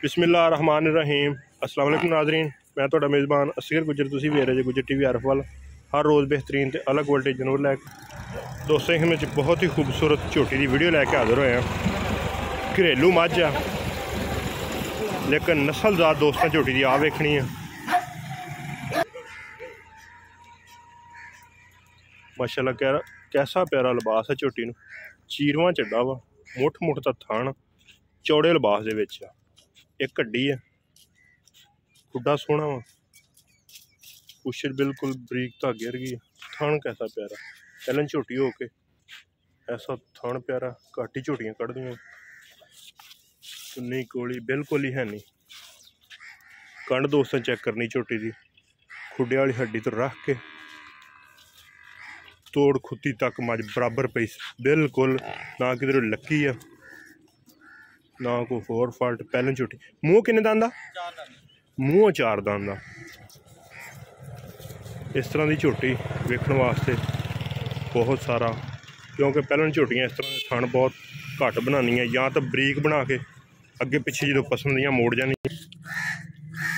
बिस्मिल्लाहिर्रहमानिर्रहीम। अस्सलाम वालेकुम नाज़रीन, मैं तुहाडा मेज़बान असगर गुजर, तुसीं वेख रहे जे गुजर TV आरफ वाल। हर रोज़ बेहतरीन तो अलग वोल्टेज जानवर लैके दोस्तों हम बहुत ही खूबसूरत झोटी की वीडियो लैके हाजिर होए हैं। घरेलू मझ आ लेकिन नस्लदार दोस्तों झोटी की आ वेखनी है। माशाल्लाह कैसा प्यारा लिबास है झोटी नूं। चीरवां चड्डा वा, मुठ मुठ दा थान, चौड़े लिबास दे विच एक हड्डी है, खुड्डा सोहना वा, पुछर बिल्कुल बरीक धागे वर्गी, थान कैसा प्यारा। पहले झोटी हो के ऐसा थान प्यारा, घट ही झोटियां कढ़दियां, सुन्नी कोली बिल्कुल ही है नहीं। कंड दोस्तों चेक करनी झोटी की, खुडे वाली हड्डी तो रख के तोड़ खुत्ती तक मझ बराबर पई, बिल्कुल ना किधर लक्की है ना कोई होर फॉल्ट। पहले झोटी मूँह किन्ने दांदा, मूँह 4 दांद दा। इस तरह की झोटी वेखण वास्ते बहुत सारा, क्योंकि पहले झोटियां इस तरह के थान बहुत घट बनानियां या तो बरीक बना के अगे पिछे जो पसंद दियां मोड़ जानी।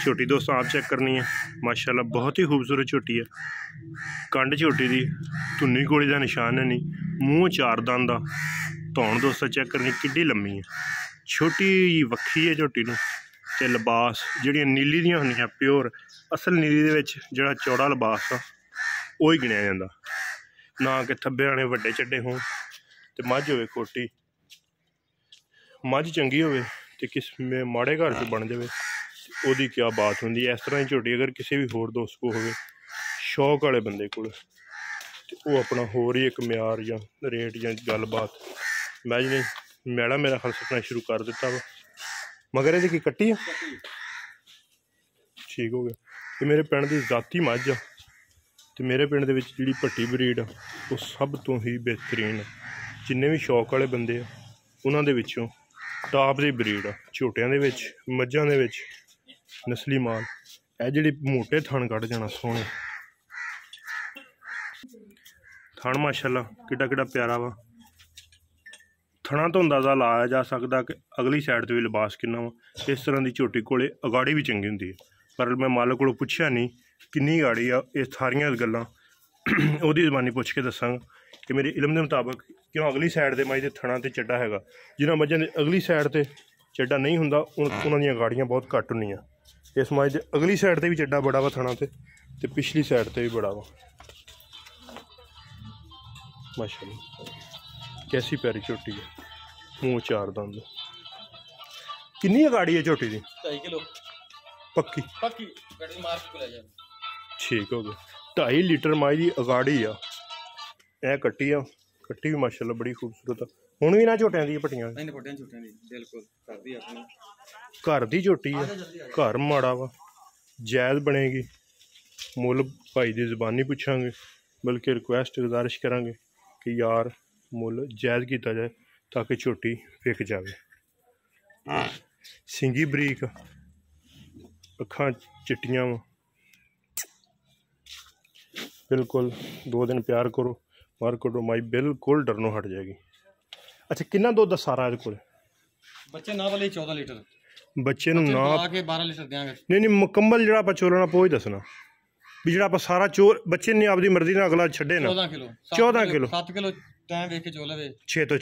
झोटी दोस्तों आप चेक करनी है, माशाल्लाह बहुत ही खूबसूरत झोटी है। कंड झोटी की धुन्नी कोली का निशान है नहीं, मूँह 4 दांद दा। धौन दोस्तों चेक करनी किड्डी लम्मी है, छोटी वक्खी है झोटी नूं। ते लिबास जिहड़ियां नीली दियां होंदियां प्योर असल नीली दे विच जिहड़ा चौड़ा लिबास आ वही गिणिया जांदा, ना कि थब्बे आने वड्डे चड्डे होण। ते मझ होवे खोटी, मझ चंगी होवे ते किस माड़े घर च बन जावे ओहदी क्या बात हुंदी है। इस तरह की झोटी अगर किसी भी होर दोस्त को होवे शौक वाले बंदे कोल ते वो अपना होर ही एक म्यार या रेट या गलबात मैच ने मैड़ा मेरा ख्याल सपना शुरू कर दिता वा। मगर ये की कट्टी है, ठीक हो गया। ये मेरे पिंड की जाती मझ आ, तो मेरे पिंड दे विच जिहड़ी भट्टी ब्रीड आ वो सब तो ही बेहतरीन है। जिन्ने भी शौक वाले बंदे आ उन्हां दे विचों टॉप दी ब्रीड आ। झोटियां दे विच मझां दे विच नस्ली माल ए जिहड़े मोटे थण कढ़ जाना सोहणे थण, माशाल्लाह किड्डा किड्डा प्यारा वा। थणा तो अंदाज़ा लाया जा सकता कि अगली साइड तो भी लिबास किन्ना वा। इस तरह की झोटी कोले अगाड़ी भी चंगी होंदी है, पर मैं मालक को पुछया नहीं किन्नी गाड़ी आ। ये सारियां गल्लां ओहदी ज़बानी पुछ के दसांगा कि मेरे इलम के मुताबिक क्यों अगली साइड के मझ दे थणा ते चड्डा हैगा। जिन्हां मझां दे अगली साइड ते चड्डा नहीं हुंदा उन्हां दीयां गाड़ियां बहुत घट हुंदियां। इस मझ दे अगली साइड ते भी चड्डा बड़ा वा थणा ते पिछली साइड ते भी बड़ा वा। माशाल्लाह कैसी प्यारी झोटी है, मूँह 4 दांद। कितनी गाड़ी है झोटी की? 2.5 किलो पक्की पक्की गड्डी मार के ले जा। ठीक हो गया। 2.5 लीटर माई की अगाड़ी आ, ए कट्टी आ, कट्टी भी माशाल्लाह बड़ी खूबसूरत आ। हुण भी ना झोटियां दी पट्टियां नहीं पट्टियां झोटियां दी बिल्कुल घर दी अपनी, घर दी झोटी है। घर माड़ा वा जायज़ बनेगी, मुल भाई की ज़बानी पूछांगे, बल्कि रिक्वेस्ट गुजारिश करांगे कि यार मुल जायज़ किया जाए ताकि झोटी विक जाए। सिंगी बरीक, अखां चिट्टियां वा, बिल्कुल 2 दिन प्यार करो मार करो माई बिल्कुल डरनों हट जाएगी। अच्छा कितना दुध सारा ये कोल? बच्चे ना वाले 14 लीटर, बच्चे नूं ना के 12 लीटर देंगे। नहीं मुकम्मल जिहड़ा आपां चोलना पो ही दसना भी जिहड़ा आपां सारा चोर बच्चे ने आपदी मर्जी नाल अगला छड्डे ना। 14 किलो 7 किलो टाइम देख के चोले दे 6 तो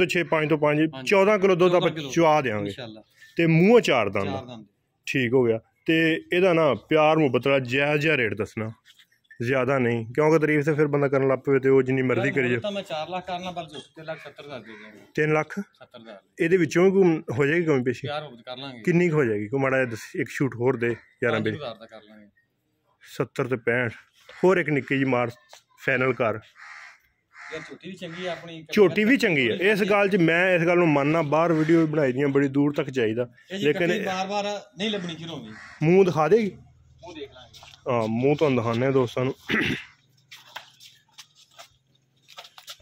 6 5 तो 5 14 किलो दुध आपां चुआ देंगे ते मूँह 4 दांद। ठीक हो गया। ते इहदा ना प्यार मुहब्बत वाला जायज़ जिहा रेट दसना, ज़्यादा नहीं, क्योंकि तारीफ से फिर बंदा करन लग पे तो जिन्नी मर्जी करी जाए। मैं 4 लाख करना पर 3,70,000 दे देंगे। 3,70,000 ਇਹਦੇ ਵਿੱਚੋਂ ਵੀ ਹੋ ਜਾਏਗੀ ਕਮੀ ਪੇਸ਼ੀ? यार कर लांगे। किन्नी हो जाएगी को माड़ा एक शूट होर दे 11 बजे 5,000 दा कर लांगे। 70 ते 65 होर एक निक्की जी मार फाइनल कर। यार झोटी भी चंगी है अपनी, झोटी भी चंगी है। इस गल च मैं इस गल नूं मानना, बाहर वीडियो भी बनाई दियां बड़ी दूर तक जाईदा, लेकिन बार-बार नहीं लभनी शुरू होगी। मूँह दिखा देगी? मूँह देख लांगे। हाँ मूँह तो दिखाने दोस्तों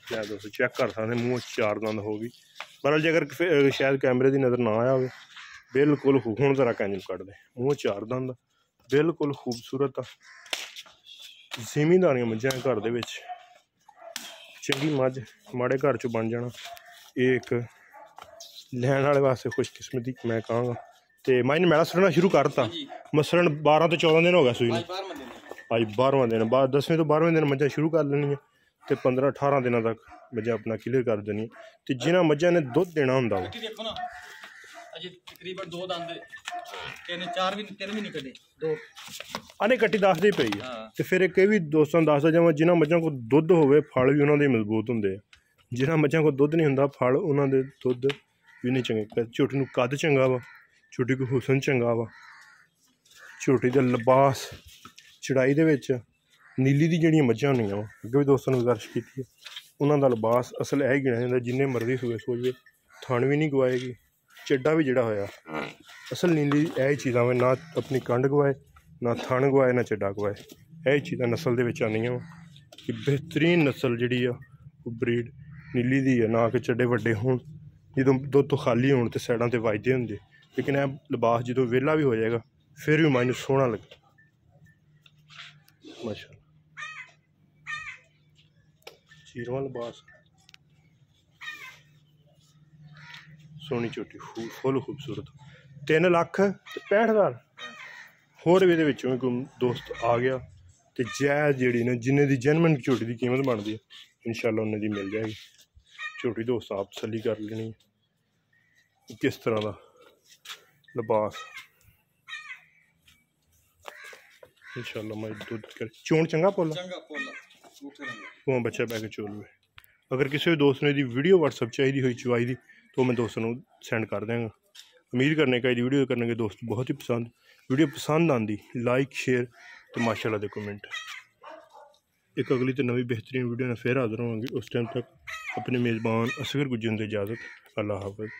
क्या दोस्तों चेक कर सकते मूँह 4 दांद होगी। पर जे अगर शायद कैमरे की नज़र ना आया हो बिल्कुल हुण जरा कैंजल कट दे, मूँह 4 दांद बिल्कुल खूबसूरत आ। जिमीदारियां मझां घर दे विच चंगी मझ माड़े घर चों बन जाना एक ਲੈਣ ਵਾਲੇ ਵਾਸਤੇ ਖੁਸ਼ਕਿਸਮਤੀ ਮੈਂ ਕਹਾਂਗਾ। ਤੇ ਮੈਂ ਮੈਲਾ ਸੁਣਨਾ ਸ਼ੁਰੂ ਕਰਤਾ, ਮਸਲਨ 12 ਤੋਂ 14 ਦਿਨ ਹੋ ਗਿਆ ਸੂਈ ਨੂੰ, ਅੱਜ 12ਵਾਂ ਦਿਨ, ਬਾਅਦ 10ਵੇਂ ਤੋਂ 12ਵੇਂ ਦਿਨ ਮੱਝਾਂ ਸ਼ੁਰੂ ਕਰ ਲੈਣੀਆਂ ਤੇ 15-18 ਦਿਨਾਂ ਤੱਕ ਮੱਝਾਂ ਆਪਣਾ ਕਲੀਅਰ ਕਰ ਦੇਣੀਆਂ। ਤੇ ਜਿਨ੍ਹਾਂ ਮੱਝਾਂ ਨੇ ਦੁੱਧ ਦੇਣਾ ਹੁੰਦਾ ਵਾ, ਦੇਖੋ ਨਾ ਅਜੇ ਤਕਰੀਬਨ 2 ਦੰਦ 3 ਵੀ ਨਹੀਂ ਕੱਢੇ, 2 ਆਨੇ ਕੱਟੀ ਦੱਸਦੇ ਪਈ ਆ। ਤੇ ਫਿਰ ਇੱਕ ਇਹ ਵੀ ਦੋਸਤਾਂ ਦੱਸਦਾ ਜਾਵਾਂ, ਜਿਨ੍ਹਾਂ ਮੱਝਾਂ ਕੋਲ ਦੁੱਧ ਹੋਵੇ ਫਲ ਵੀ ਉਹਨਾਂ ਦੇ ਮਜ਼ਬੂਤ ਹੁੰਦੇ ਆ, ਜਿਨ੍ਹਾਂ ਮੱਝਾਂ ਕੋਲ ਦੁੱਧ ਨਹੀਂ ਹੁੰਦਾ ਫਲ ਉਹਨਾਂ ਦੇ ਦੁੱਧ ਵੀ ਨਹੀਂ ਚੰਗੇ। ਝੋਟੀ ਨੂੰ ਕੱਦ ਚੰਗਾ ਵਾ, ਝੋਟੀ ਕੋਲ ਹੁਸਨ ਚੰਗਾ ਵਾ, ਝੋਟੀ ਦਾ ਲਿਬਾਸ ਚੜਾਈ ਦੇ ਵਿੱਚ ਨੀਲੀ ਦੀ ਜਿਹੜੀਆਂ ਮੱਝਾਂ ਹੁੰਦੀਆਂ ਵਾ, ਅੱਗੇ ਵੀ ਦੋਸਤਾਂ ਨੂੰ ਗੁਜ਼ਾਰਿਸ਼ ਕੀਤੀ ਹੈ, ਉਹਨਾਂ ਦਾ ਲਿਬਾਸ ਅਸਲ ਇਹ ਹੀ ਗਿਣਿਆ ਜਾਂਦਾ। ਜਿੰਨੇ ਮਰਜ਼ੀ ਸੂਏ ਸੋਚਵੇ ਥਣ ਵੀ ਨਹੀਂ ਗਵਾਏਗੀ, ਚੱਡਾ ਵੀ ਜਿਹੜਾ ਹੋਇਆ ਅਸਲ ਨੀਲੀ ਇਹ ਚੀਜ਼ਾਂ ਵਾ, ਨਾ ਆਪਣੀ ਕੰਡ ਗਵਾਏ, ਨਾ ਥਣ ਗਵਾਏ, ਨਾ ਚੱਡਾ ਗਵਾਏ। ਇਹ ਚੀਜ਼ਾਂ ਨਸਲ ਦੇ ਵਿੱਚ ਆਉਂਦੀਆਂ ਵਾ ਕਿ ਬਿਹਤਰੀਨ ਨਸਲ ਜਿਹੜੀ ਆ ਉਹ ਬਰੀਡ ਨੀਲੀ ਦੀ ਆ, ਨਾ ਕਿ ਚੱਡੇ ਵੱਡੇ ਹੋਣ ਜਦੋਂ ਦੁੱਧ ਤੋਂ ਖਾਲੀ ਹੋਣ ਤੇ ਸਾਈਡਾਂ 'ਤੇ ਵੱਜਦੇ ਹੁੰਦੇ। ਲੇਕਿਨ ਇਹ ਲਿਬਾਸ ਜਦੋਂ ਵਿਹਲਾ ਵੀ ਹੋ ਜਾਏਗਾ ਫਿਰ ਵੀ ਮੈਨੂੰ ਸੋਹਣਾ ਲੱਗੇ। ਮਾਸ਼ਾ ਚੀਰਵਾਂ ਲਿਬਾਸ, ਸੋਹਣੀ ਝੋਟੀ, ਫੁੱਲ ਖੂਬਸੂਰਤ। 3,65,000 ਹੋਰ ਵੀ ਇਹਦੇ ਵਿੱਚੋਂ ਕੋਈ ਦੋਸਤ ਆ ਗਿਆ ਤੇ ਜਾਇਜ਼ ਜਿਹੜੀ ਨਾ ਜਿੰਨੇ ਦੀ ਜੈਨੂਇਨ ਝੋਟੀ ਦੀ ਕੀਮਤ ਬਣਦੀ ਹੈ ਇਨਸ਼ਾਅੱਲਾ ਉਹਨੇ ਦੀ ਮਿਲ ਜਾਏਗੀ। ਝੋਟੀ ਦੋਸਤ ਆਪ ਤਸੱਲੀ ਕਰ ਲੈਣੀ ਕਿਸ ਤਰ੍ਹਾਂ ਦਾ ਲਿਬਾਸ ਇਨਸ਼ਾਅੱਲਾ। ਮੈਂ ਦੁੱਧ ਕਰ ਚੋਣ ਚੰਗਾ ਪੋਲਾ ਉਹ ਬੱਚਾ ਬੈ ਕੇ ਚੋਲਵੇ। ਅਗਰ ਕਿਸੇ ਵੀ ਦੋਸਤ ਨੂੰ ਇਹਦੀ ਵੀਡੀਓ WhatsApp ਚਾਹੀਦੀ ਹੋਈ ਚਵਾਈ ਦੀ तो मैं दोस्तों ਨੂੰ सेंड कर देंगे। उम्मीद करने का वीडियो करने के दोस्त बहुत ही पसंद वीडियो पसंद आती लाइक शेयर तो माशाल्लाह दे कमेंट। एक अगली तो नवी बेहतरीन वीडियो में फिर हाजिर होंगे। उस टाइम तक अपने मेज़बान असगर गुज्जर की इजाज़त। अल्लाह हाफ़िज़।